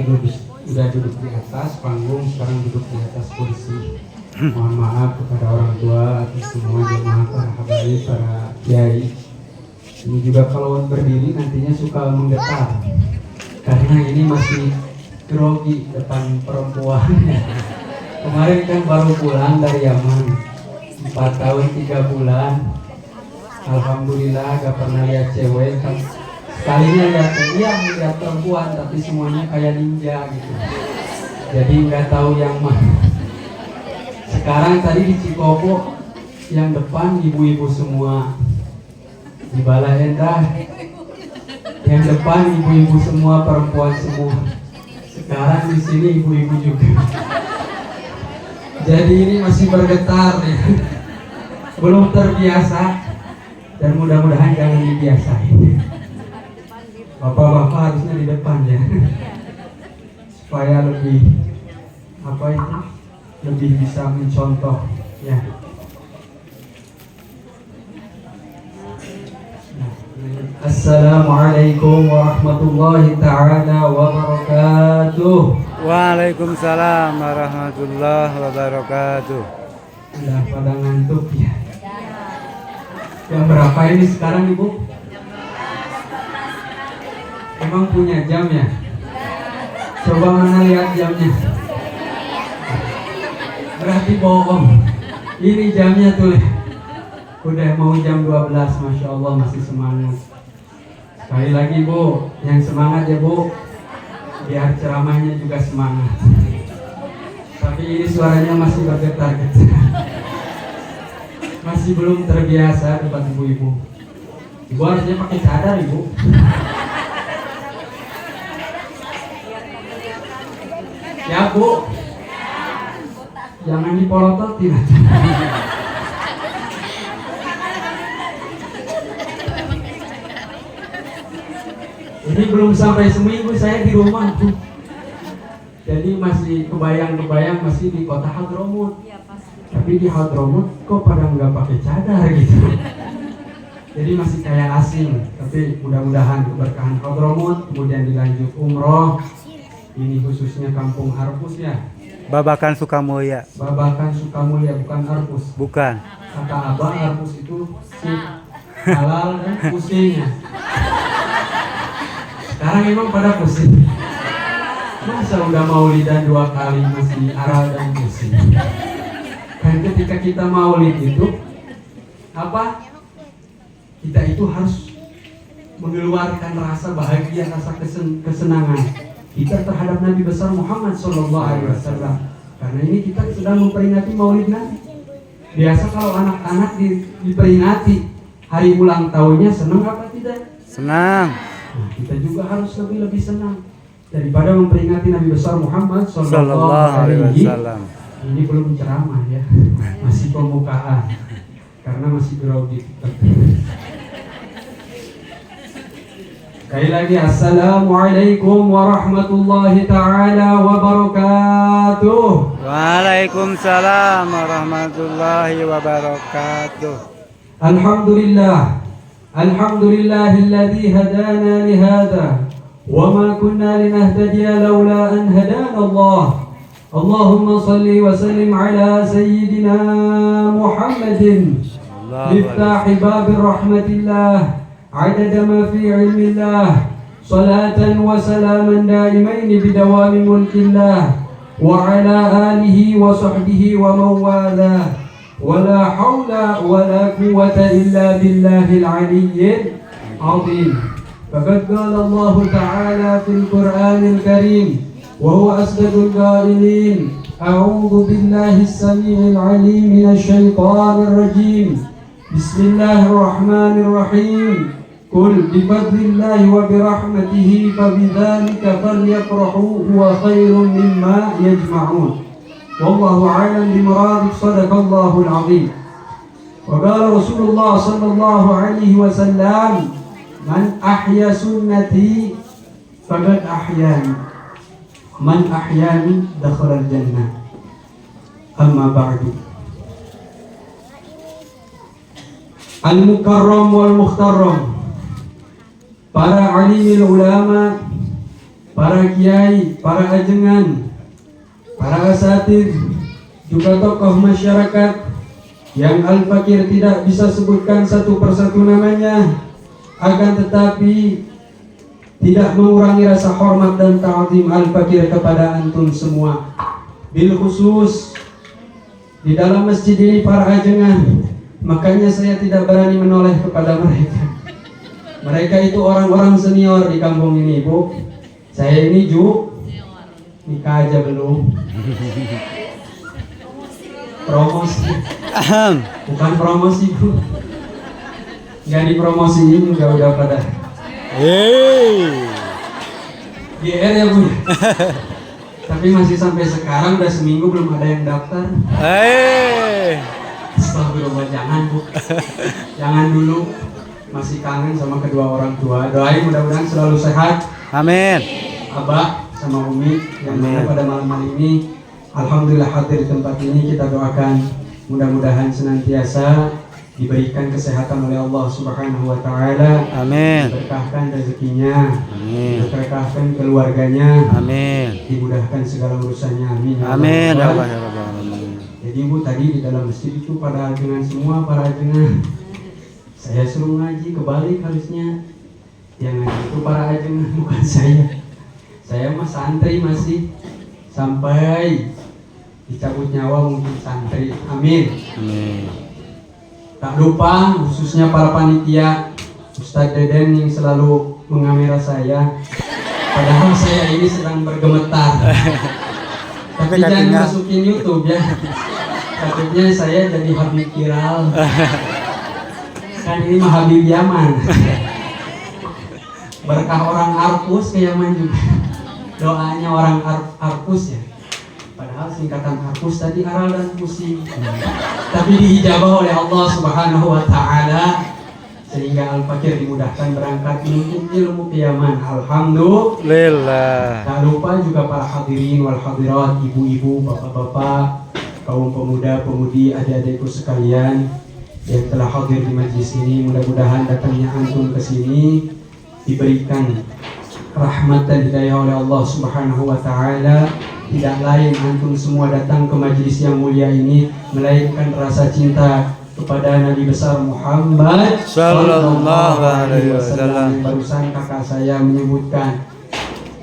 udah duduk di atas panggung, sekarang duduk di atas kursi. Mohon maaf kepada orang tua atas semua jemaah, para habaib, para kiai. Ini juga kalau berdiri nantinya suka menggetar karena ini masih grogi depan perempuan. Kemarin kan baru pulang dari Yaman, 4 tahun 3 bulan. Alhamdulillah gak pernah lihat cewek. Sekalinya lihat perempuan, tapi semuanya kayak ninja gitu. Jadi nggak tahu yang mana. Sekarang tadi di Cikopo yang depan ibu-ibu semua, di Balaendah yang depan ibu-ibu semua, perempuan semua. Sekarang di sini ibu-ibu juga. Jadi ini masih bergetar ya. Belum terbiasa dan mudah-mudahan jangan dibiasain. Bapak-bapak harusnya di depan ya, supaya lebih lebih bisa mencontoh ya. Assalamualaikum warahmatullahi ta'ala wabarakatuh. Waalaikumsalam warahmatullahi wabarakatuh. Udah pada ngantuk ya. Jam berapa ini sekarang Ibu? Emang punya jam ya? Coba mana lihat jamnya. Berarti bohong. Ini jamnya tuh. Udah mau jam 12, Masya Allah masih semangat. Sekali lagi Bu, yang semangat ya Bu. Biar ceramahnya juga semangat. Tapi ini suaranya masih bergetar-getar. Masih belum terbiasa depan ibu-ibu. Ibu harusnya pakai cadar Ibu. Ya Bu, jangan dipolototin aja. Ini belum sampai seminggu saya di rumah Bu. Jadi masih kebayang-kebayang masih di kota Hadramut. Tapi di Hadramut kok pada nggak pakai cadar gitu. Jadi masih kayak asing. Tapi mudah-mudahan keberkahan Hadramut, kemudian dilanjut umroh. Ini khususnya kampung Arpus ya. Babakan Sukamulya. Babakan Sukamulya, bukan Arpus. Bukan. Kata abang Arpus itu sip, halal dan pusingnya. Sekarang emang pada pusing. Masa udah maulidan 2 kali masih aral dan pusing. Kan ketika kita maulid itu kita itu harus mengeluarkan rasa bahagia, rasa kesenangan kita terhadap Nabi besar Muhammad SAW. Karena ini kita sedang memperingati Maulid Nabi. Biasa kalau anak-anak diperingati hari ulang tahunnya, senang apa tidak? Senang. Nah, kita juga harus lebih senang daripada memperingati Nabi besar Muhammad SAW. Ini belum ceramah ya, masih pembukaan karena masih grogi. Sekali lagi, Assalamualaikum warahmatullahi ta'ala wabarakatuh. Waalaikumsalam warahmatullahi wabarakatuh. Alhamdulillahilladzi hadana lihada wa ma kunna linahtadiya laula an hadana Allah. Allahumma salli wa sallim ala sayyidina Muhammadin miftahi babir rahmatillah عدد ما في علم الله صلاة وسلاما دائمين بدوام ملك الله وعلى آله وصحبه ومن والاه ولا حول ولا قوة إلا بالله العلي العظيم. فقد قال الله تعالى في القرآن الكريم وهو أصدق القائلين: أعوذ بالله السميع العليم من الشيطان الرجيم. بسم الله الرحمن الرحيم. قل بفضل الله وبرحمته فبذلك فليفرحوا هو خير مما يجمعون والله أعلم بمراده. صدق الله العظيم. وقال رسول الله صلى الله عليه وسلم: من أحيا سنتي فقد أحياني من أحياني دخل الجنة. أما بعد. Al-Mukarram wal Mukhtarram, para alimil ulama para kiai, para ajengan, para asatidz, juga tokoh masyarakat yang Al-Fakir tidak bisa sebutkan satu persatu namanya, akan tetapi tidak mengurangi rasa hormat dan ta'zim Al-Fakir kepada antum semua. Bil khusus di dalam masjid ini para ajengan, makanya saya tidak berani menoleh kepada mereka. Mereka itu orang-orang senior di kampung ini, Bu. Saya ini nikah aja belum. Promosi. Bukan promosi, Bu. Nggak dipromosiin juga udah pada GR ya, Bu. Tapi masih sampai sekarang udah seminggu belum ada yang daftar. Astagfirullah, jangan, Bu. Jangan dulu. Masih kangen sama kedua orang tua. Doain mudah-mudahan selalu sehat. Amin. Abah sama Umi yang mana pada malam hari ini alhamdulillah hadir di tempat ini. Kita doakan mudah-mudahan senantiasa diberikan kesehatan oleh Allah Subhanahu wa taala. Amin. Diberkahkan rezekinya. Amin. Diberkahkan keluarganya. Amin. Dimudahkan segala urusannya. Amin. Amin. Ya Allah, ya Rabbal alamin. Jadi Bu, tadi di dalam masjid itu pada ajengan semua, para ajengan. Saya suruh ngaji, kebalik harusnya. Yang ngaji itu para ajengan, bukan saya. Saya mah santri masih sampai dicabut nyawa mungkin santri. Amin. Amin. Tak lupa khususnya para panitia, Ustadz Deden yang selalu mengamera saya. Padahal saya ini sedang bergemetar. Tapi jangan masukin YouTube ya. Takutnya saya jadi Habib viral. Kan ini mah Habib Yaman. Berkah orang Arpus ke Yaman juga. Doanya orang Arpus ya. Padahal singkatan Arpus tadi aral dan pusing. Tapi diijabah oleh Allah Subhanahu wa taala sehingga Al-Fakir dimudahkan berangkat menuntut ilmu ke Yaman. Alhamdulillah. Tak lupa juga para hadirin wal hadirat, ibu-ibu, bapak-bapak, kaum pemuda, pemudi, adik-adikku sekalian yang telah hadir di majlis ini. Mudah-mudahan datangnya antum ke sini diberikan rahmat dan hidayah oleh Allah Subhanahu wa taala. Tidak lain antum semua datang ke majlis yang mulia ini melainkan rasa cinta kepada Nabi besar Muhammad sallallahu alaihi wasallam. Barusan kakak saya menyebutkan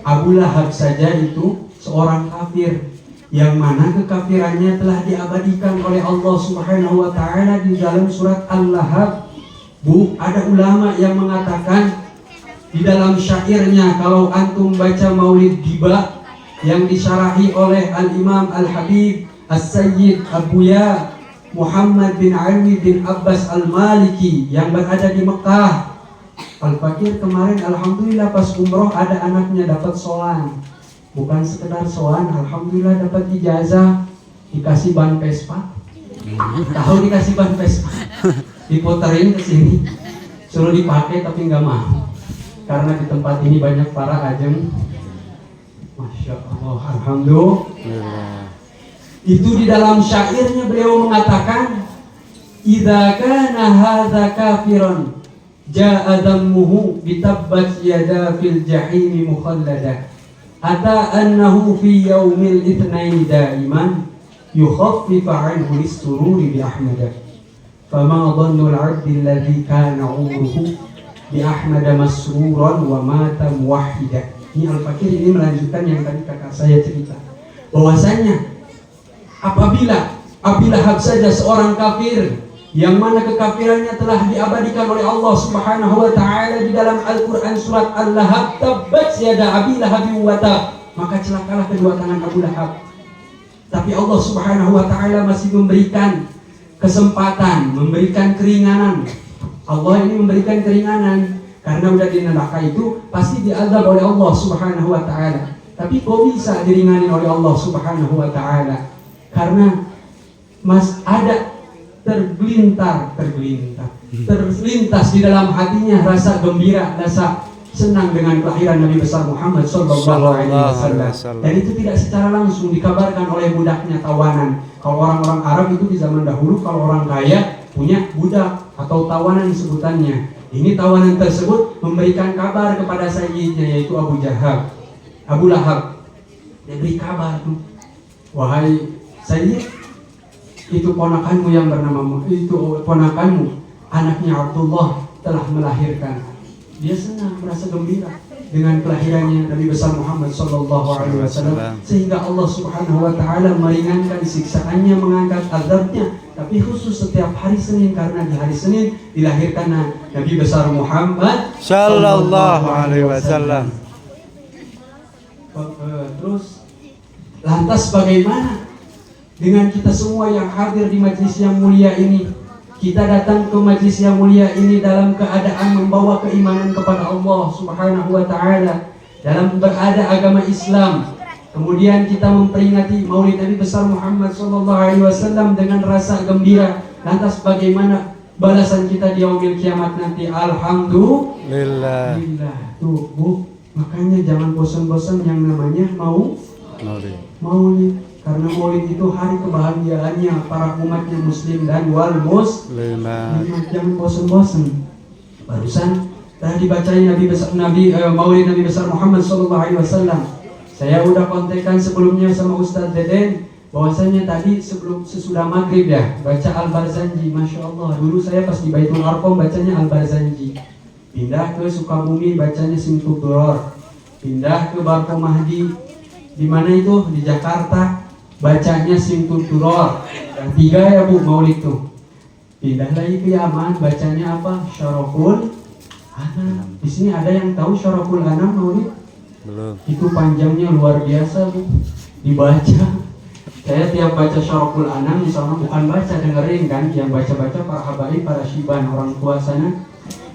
Abu Lahab saja itu seorang kafir yang mana kekafirannya telah diabadikan oleh Allah Subhanahu wa taala di dalam surat Al-Lahab. Bu, ada ulama yang mengatakan di dalam syairnya, kalau antum baca Maulid Diba yang disyarahi oleh Al-Imam Al-Habib As-Sayyid Abuya Muhammad bin Alwi bin Abbas Al-Maliki yang berada di Mekah. Al-Fakir kemarin alhamdulillah pas umroh ada anaknya dapat soan. Bukan sekedar soan, alhamdulillah dapat ijazah, dikasih ban Vespa. Tahu dikasih ban Vespa? Diputerin ke sini, suruh dipakai tapi nggak mau. Karena di tempat ini banyak para ajeng. Masya Allah, alhamdulillah. Itu di dalam syairnya beliau mengatakan, "Idza kana hadza kafiran jaa dammuhu bitabbat yada fil jahim mukhallada. Ata annahu fi yaumil itsnain daiman yukhaffifu anhu lis-sururi bi Ahmad. Fama dhannu al-'abdi alladhi kana 'umruhu bi Ahmad masruran wa mata muwahhida." Ini Al-Fakir ini melanjutkan yang tadi kakak saya cerita, bahwasanya apabila Abu Lahab saja seorang kafir yang mana kekafirannya telah diabadikan oleh Allah Subhanahu wa taala di dalam Al-Qur'an surat Al-Lahab, tabbat yada Abi Lahab wa tab, maka celakalah kedua tangan Abu Lahab. Tapi Allah Subhanahu wa taala masih memberikan kesempatan, memberikan keringanan. Allah ini memberikan keringanan karena udah di neraka itu pasti diazab oleh Allah Subhanahu wa taala. Tapi kok bisa diringani oleh Allah Subhanahu wa taala? Karena ada terlintas di dalam hatinya rasa gembira, rasa senang dengan kelahiran Nabi besar Muhammad sallallahu alaihi wasallam. Dan itu tidak secara langsung dikabarkan oleh budaknya tawanan. Kalau orang-orang Arab itu di zaman dahulu kalau orang kaya punya budak atau tawanan sebutannya. Ini tawanan tersebut memberikan kabar kepada sayyidnya yaitu Abu Jahal. Abu Lahab. Dia beri kabar tuh, wahai Sayyid, itu ponakanmu yang bernama, itu ponakanmu, anaknya Abdullah telah melahirkan. Dia senang, merasa gembira dengan kelahirannya Nabi besar Muhammad sallallahu alaihi wasallam, sehingga Allah Subhanahu wa taala meringankan siksaannya, mengangkat azabnya. Tapi khusus setiap hari Senin, karena di hari Senin dilahirkan Nabi besar Muhammad sallallahu alaihi wasallam. Terus lantas bagaimana dengan kita semua yang hadir di majlis yang mulia ini? Kita datang ke majlis yang mulia ini dalam keadaan membawa keimanan kepada Allah Subhanahu wa taala, dalam berada agama Islam. Kemudian kita memperingati Maulid Nabi besar Muhammad sallallahu alaihi wasallam dengan rasa gembira. Lantas bagaimana balasan kita di yaumil kiamat nanti? Alhamdulillah. Tuh, Bu, makanya jangan bosan-bosan yang namanya Maulid. Karena Maulid itu hari kebahagiaannya para umatnya Muslim dan wal muslim. Jangan bosan-bosan. Barusan telah dibacain Maulid Nabi besar Muhammad sallallahu alaihi wasallam. Saya udah kontekan sebelumnya sama Ustadz Deden, bahwasanya tadi sesudah maghrib ya baca Al-Barzanji. Masya Allah, dulu saya pas di Baitul Arqam bacanya Al-Barzanji, pindah ke Sukabumi bacanya Simtud Duror, pindah ke Barko Mahdi, di mana itu di Jakarta bacanya Simtud Duror. Dan 3 ya Bu Maulid tuh. Pindah lagi ke Yaman bacanya apa? Syaraful Anam. Di sini ada yang tahu Syaraful Anam Maulid? Belum. Itu panjangnya luar biasa Bu, dibaca. Saya tiap baca Syaraful Anam misalnya, bukan baca, dengerin kan, yang baca-baca para habaib, para syiban, orang tua sana.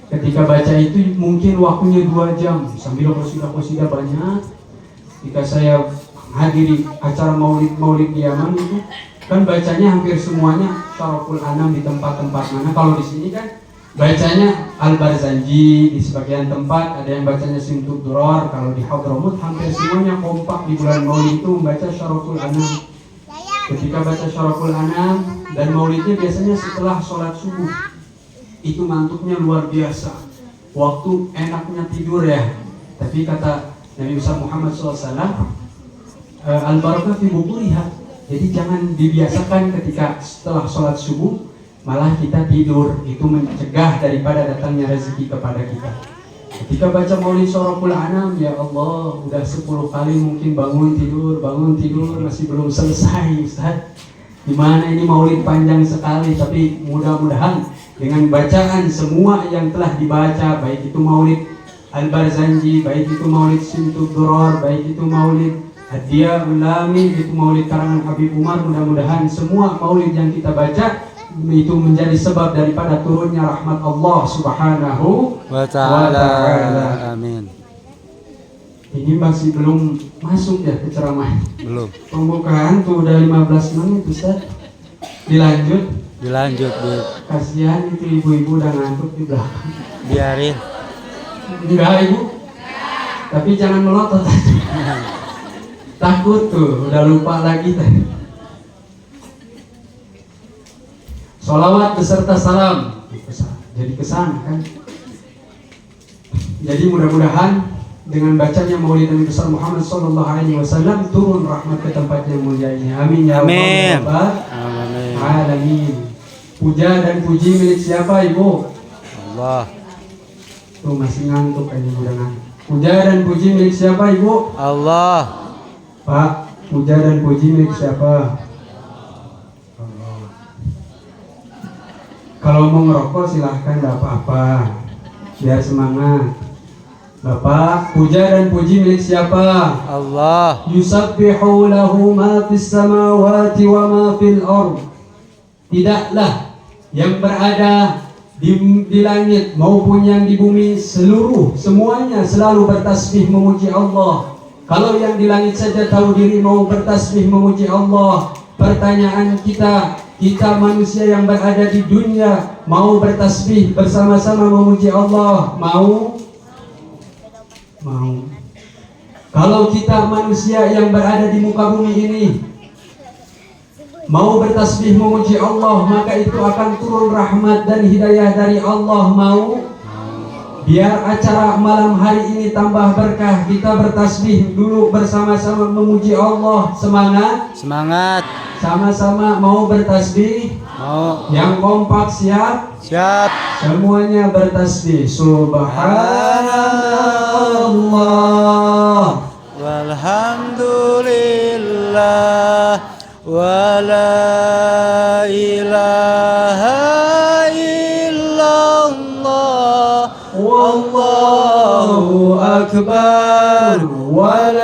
Ketika baca itu mungkin waktunya 2 jam sambil qasidah-qasidah banyak. Ketika saya hadiri acara maulid di Yaman itu kan bacanya hampir semuanya Syaraful Anam di tempat-tempat mana. Kalau di sini kan bacanya Al-Barzanji, di sebagian tempat ada yang bacanya Simtud Duror. Kalau di Hadramut hampir semuanya kompak di bulan Maulid itu membaca Syaraful Anam. Ketika baca Syaraful Anam dan Maulidnya biasanya setelah sholat subuh, itu ngantuknya luar biasa, waktu enaknya tidur ya. Tapi kata Nabi besar Muhammad SAW, al-barakah fi bukuriha. Jadi jangan dibiasakan ketika setelah sholat subuh malah kita tidur, itu mencegah daripada datangnya rezeki kepada kita. Ketika baca Maulid Syaraful Anam, ya Allah, udah 10 kali mungkin bangun tidur, masih belum selesai Ustaz. Dimana ini Maulid panjang sekali, tapi mudah-mudahan dengan bacaan semua yang telah dibaca, baik itu Maulid Al-Barzanji, baik itu Maulid Simtud Duror, baik itu Maulid Hadiah Ulami, itu Maulid karangan Habib Umar, mudah-mudahan semua Maulid yang kita baca itu menjadi sebab daripada turunnya rahmat Allah Subhanahu wa ta'ala. Amin. Ini masih belum masuk ya ke ceramah. Belum. Pembukaan tuh udah 15 menit Ustaz. Dilanjut Bu. Kasihan itu ibu-ibu udah ngantuk di belakang. Biarin. Enggak Ibu. Tapi jangan melotot. Takut tuh, udah lupa lagi tadi. Sholawat beserta salam. Jadi kesana kan. Jadi mudah-mudahan dengan bacanya Maulid Nabi besar Muhammad sallallahu alaihi wasallam turun rahmat ke tempat yang mulia ini. Amin ya rabbal alamin. Puja dan puji milik siapa Ibu? Allah. Tuh masih ngantuk kan Ibu, udah ngantuk. Puja dan puji milik siapa Ibu? Allah. Pak, puja dan puji milik siapa? Kalau mau ngerokok silahkan, gak apa-apa, biar semangat. Bapak, puja dan puji milik siapa? Allah. Yusabbihu lahu ma fis samawati wa ma fil ard. Tidaklah yang berada di langit maupun yang di bumi, semuanya selalu bertasbih memuji Allah. Kalau yang di langit saja tahu diri mau bertasbih memuji Allah, pertanyaan kita manusia yang berada di dunia mau bertasbih bersama-sama memuji Allah? Mau? Kalau kita manusia yang berada di muka bumi ini mau bertasbih memuji Allah, maka itu akan turun rahmat dan hidayah dari Allah. Mau? Biar acara malam hari ini tambah berkah, kita bertasbih dulu bersama-sama memuji Allah. Semangat. Semangat. Sama-sama mau bertasbih. Mau. Yang kompak siap. Siap. Semuanya bertasbih. Subhanallah. Walhamdulillah. Wala ilaha illallah. Wallahu akbar. Wala